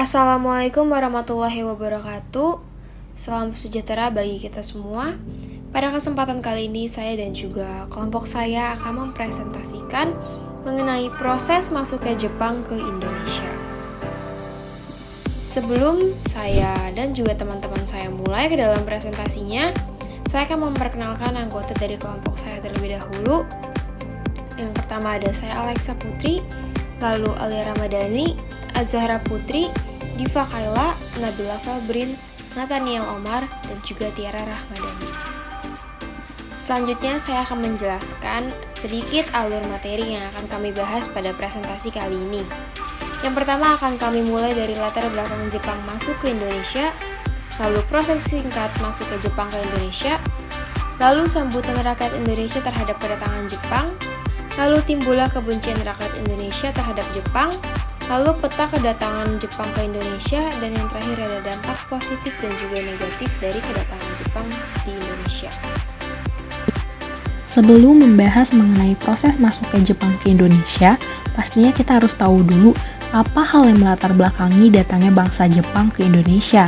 Assalamualaikum warahmatullahi wabarakatuh. Salam sejahtera bagi kita semua. Pada kesempatan kali ini saya dan juga kelompok saya akan mempresentasikan mengenai proses masuknya Jepang ke Indonesia. Sebelum saya dan juga teman-teman saya mulai ke dalam presentasinya, saya akan memperkenalkan anggota dari kelompok saya terlebih dahulu. Yang pertama ada saya Alexa Putri, lalu Alia Ramadhani, Azahra Putri, Diva Kaila, Nabila Fabrin, Nathaniel Omar, dan juga Tiara Rahmadani. Selanjutnya saya akan menjelaskan sedikit alur materi yang akan kami bahas pada presentasi kali ini. Yang pertama akan kami mulai dari latar belakang Jepang masuk ke Indonesia, lalu proses singkat masuk ke Jepang ke Indonesia, lalu sambutan rakyat Indonesia terhadap kedatangan Jepang, lalu timbullah kebencian rakyat Indonesia terhadap Jepang, lalu peta kedatangan Jepang ke Indonesia, dan yang terakhir ada dampak positif dan juga negatif dari kedatangan Jepang di Indonesia. Sebelum membahas mengenai proses masuknya Jepang ke Indonesia, pastinya kita harus tahu dulu apa hal yang melatar belakangi datangnya bangsa Jepang ke Indonesia.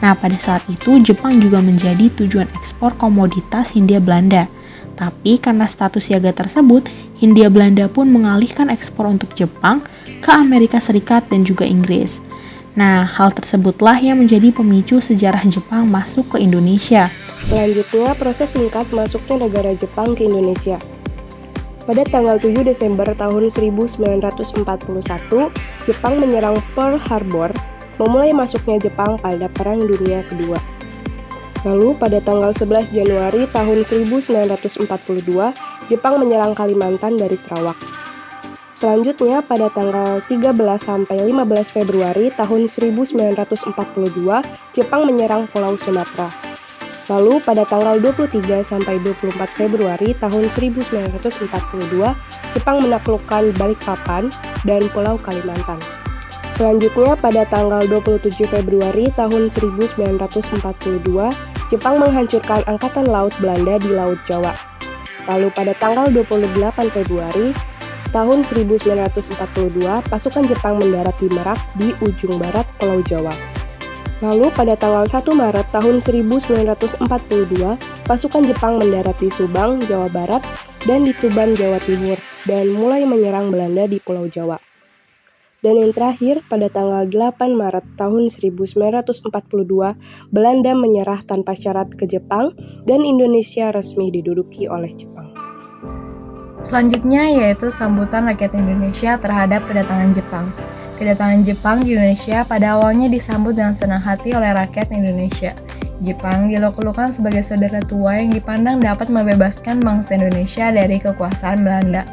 Nah, pada saat itu Jepang juga menjadi tujuan ekspor komoditas Hindia Belanda. Tapi karena status siaga tersebut, Hindia Belanda pun mengalihkan ekspor untuk Jepang ke Amerika Serikat dan juga Inggris. Nah, hal tersebutlah yang menjadi pemicu sejarah Jepang masuk ke Indonesia. Selanjutnya, proses singkat masuknya negara Jepang ke Indonesia. Pada tanggal 7 Desember tahun 1941, Jepang menyerang Pearl Harbor, memulai masuknya Jepang pada Perang Dunia Kedua. Lalu pada tanggal 11 Januari tahun 1942, Jepang menyerang Kalimantan dari Sarawak. Selanjutnya pada tanggal 13 sampai 15 Februari tahun 1942, Jepang menyerang Pulau Sumatera. Lalu pada tanggal 23 sampai 24 Februari tahun 1942, Jepang menaklukkan Balikpapan dan Pulau Kalimantan. Selanjutnya, pada tanggal 27 Februari tahun 1942, Jepang menghancurkan Angkatan Laut Belanda di Laut Jawa. Lalu pada tanggal 28 Februari tahun 1942, pasukan Jepang mendarat di Merak di ujung barat Pulau Jawa. Lalu pada tanggal 1 Maret tahun 1942, pasukan Jepang mendarat di Subang, Jawa Barat, dan di Tuban, Jawa Timur, dan mulai menyerang Belanda di Pulau Jawa. Dan yang terakhir, pada tanggal 8 Maret tahun 1942, Belanda menyerah tanpa syarat ke Jepang dan Indonesia resmi diduduki oleh Jepang. Selanjutnya yaitu sambutan rakyat Indonesia terhadap kedatangan Jepang. Kedatangan Jepang di Indonesia pada awalnya disambut dengan senang hati oleh rakyat Indonesia. Jepang dilok-lokan sebagai saudara tua yang dipandang dapat membebaskan bangsa Indonesia dari kekuasaan Belanda.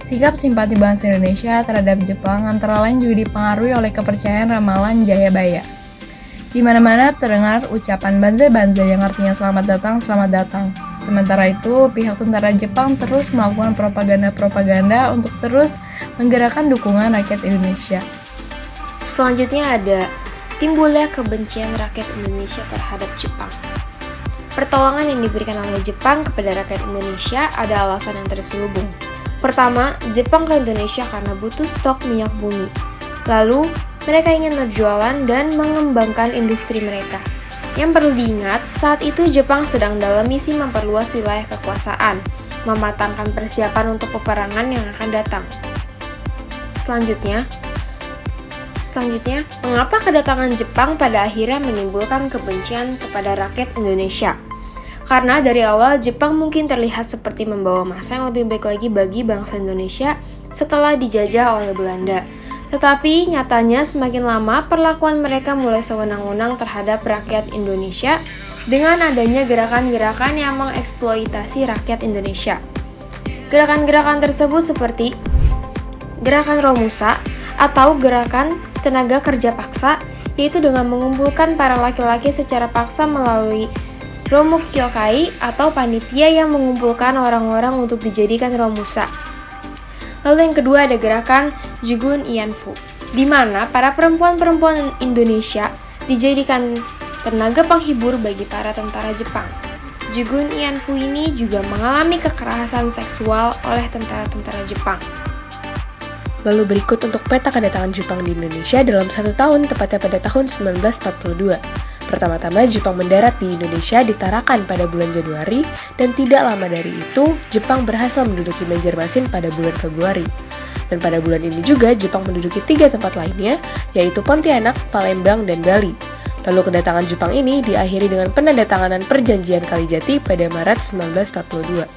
Sikap simpati bangsa Indonesia terhadap Jepang antara lain juga dipengaruhi oleh kepercayaan ramalan Jayabaya. Di mana-mana terdengar ucapan banzai-banzai yang artinya selamat datang, selamat datang. Sementara itu, pihak tentara Jepang terus melakukan propaganda-propaganda untuk terus menggerakkan dukungan rakyat Indonesia. Selanjutnya ada timbulnya kebencian rakyat Indonesia terhadap Jepang. Pertolongan yang diberikan oleh Jepang kepada rakyat Indonesia ada alasan yang terselubung. Pertama, Jepang ke Indonesia karena butuh stok minyak bumi. Lalu, mereka ingin berjualan dan mengembangkan industri mereka. Yang perlu diingat, saat itu Jepang sedang dalam misi memperluas wilayah kekuasaan, mematangkan persiapan untuk peperangan yang akan datang. Selanjutnya, mengapa kedatangan Jepang pada akhirnya menimbulkan kebencian kepada rakyat Indonesia? Karena dari awal Jepang mungkin terlihat seperti membawa masa yang lebih baik lagi bagi bangsa Indonesia setelah dijajah oleh Belanda. Tetapi nyatanya semakin lama perlakuan mereka mulai sewenang-wenang terhadap rakyat Indonesia dengan adanya gerakan-gerakan yang mengeksploitasi rakyat Indonesia. Gerakan-gerakan tersebut seperti gerakan Romusa atau gerakan tenaga kerja paksa, yaitu dengan mengumpulkan para laki-laki secara paksa melalui Romukyokai atau panitia yang mengumpulkan orang-orang untuk dijadikan romusa. Lalu yang kedua ada gerakan Jugun Ianfu, di mana para perempuan-perempuan Indonesia dijadikan tenaga penghibur bagi para tentara Jepang. Jugun Ianfu ini juga mengalami kekerasan seksual oleh tentara-tentara Jepang. Lalu berikut untuk peta kedatangan Jepang di Indonesia dalam 1 tahun, tepatnya pada tahun 1942. Pertama-tama Jepang mendarat di Indonesia di Tarakan pada bulan Januari, dan tidak lama dari itu, Jepang berhasil menduduki Banjarmasin pada bulan Februari. Dan pada bulan ini juga Jepang menduduki 3 tempat lainnya, yaitu Pontianak, Palembang, dan Bali. Lalu kedatangan Jepang ini diakhiri dengan penandatanganan Perjanjian Kalijati pada Maret 1942.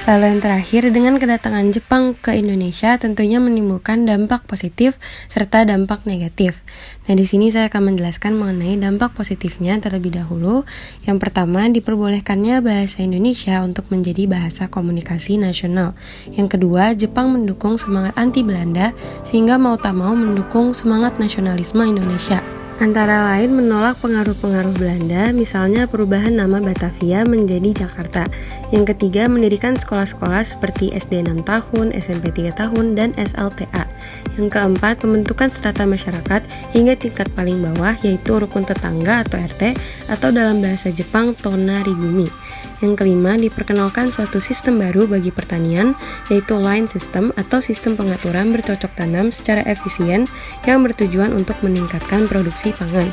Lalu yang terakhir, dengan kedatangan Jepang ke Indonesia tentunya menimbulkan dampak positif serta dampak negatif. Nah, di sini saya akan menjelaskan mengenai dampak positifnya terlebih dahulu. Yang pertama, diperbolehkannya bahasa Indonesia untuk menjadi bahasa komunikasi nasional. Yang kedua, Jepang mendukung semangat anti Belanda sehingga mau tak mau mendukung semangat nasionalisme Indonesia. Antara lain menolak pengaruh-pengaruh Belanda, misalnya perubahan nama Batavia menjadi Jakarta. Yang ketiga, mendirikan sekolah-sekolah seperti SD 6 tahun, SMP 3 tahun, dan SLTA. Yang keempat, pembentukan strata masyarakat hingga tingkat paling bawah, yaitu rukun tetangga atau RT, atau dalam bahasa Jepang Tonarigumi. Yang kelima, diperkenalkan suatu sistem baru bagi pertanian, yaitu line system atau sistem pengaturan bercocok tanam secara efisien yang bertujuan untuk meningkatkan produksi pangan.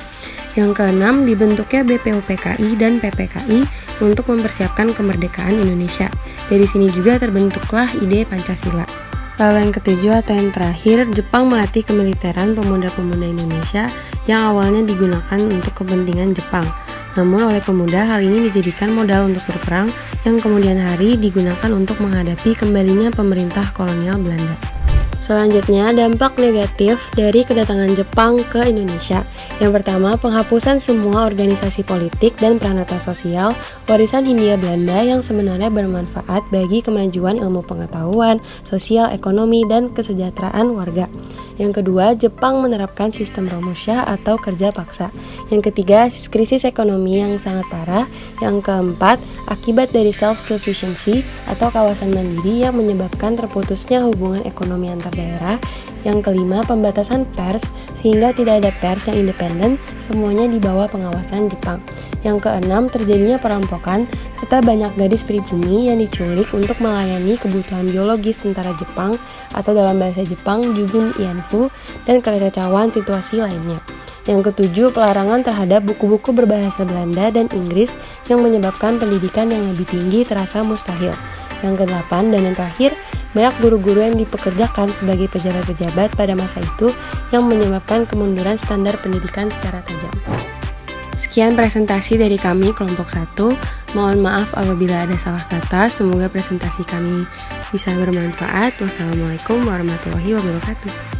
Yang keenam, dibentuknya BPUPKI dan PPKI untuk mempersiapkan kemerdekaan Indonesia. Dari sini juga terbentuklah ide Pancasila. Lalu yang ketujuh atau yang terakhir, Jepang melatih kemiliteran pemuda-pemuda Indonesia yang awalnya digunakan untuk kepentingan Jepang. Namun oleh pemuda hal ini dijadikan modal untuk berperang yang kemudian hari digunakan untuk menghadapi kembalinya pemerintah kolonial Belanda. Selanjutnya, dampak negatif dari kedatangan Jepang ke Indonesia. Yang pertama, penghapusan semua organisasi politik dan peranata sosial warisan Hindia Belanda yang sebenarnya bermanfaat bagi kemajuan ilmu pengetahuan, sosial, ekonomi, dan kesejahteraan warga. Yang kedua, Jepang menerapkan sistem Romusha atau kerja paksa. Yang ketiga, krisis ekonomi yang sangat parah. Yang keempat, akibat dari self-sufficiency atau kawasan mandiri yang menyebabkan terputusnya hubungan ekonomi antar daerah. Yang kelima, pembatasan pers sehingga tidak ada pers yang independen, semuanya di bawah pengawasan Jepang. Yang keenam, terjadinya perampokan serta banyak gadis pribumi yang diculik untuk melayani kebutuhan biologis tentara Jepang atau dalam bahasa Jepang Jugun Ianfu, dan kekacauan situasi lainnya. Yang ketujuh, pelarangan terhadap buku-buku berbahasa Belanda dan Inggris yang menyebabkan pendidikan yang lebih tinggi terasa mustahil. Yang kedelapan dan yang terakhir, banyak guru-guru yang dipekerjakan sebagai pejabat-pejabat pada masa itu yang menyebabkan kemunduran standar pendidikan secara tajam. Sekian presentasi dari kami kelompok 1. Mohon maaf apabila ada salah kata. Semoga presentasi kami bisa bermanfaat. Wassalamualaikum warahmatullahi wabarakatuh.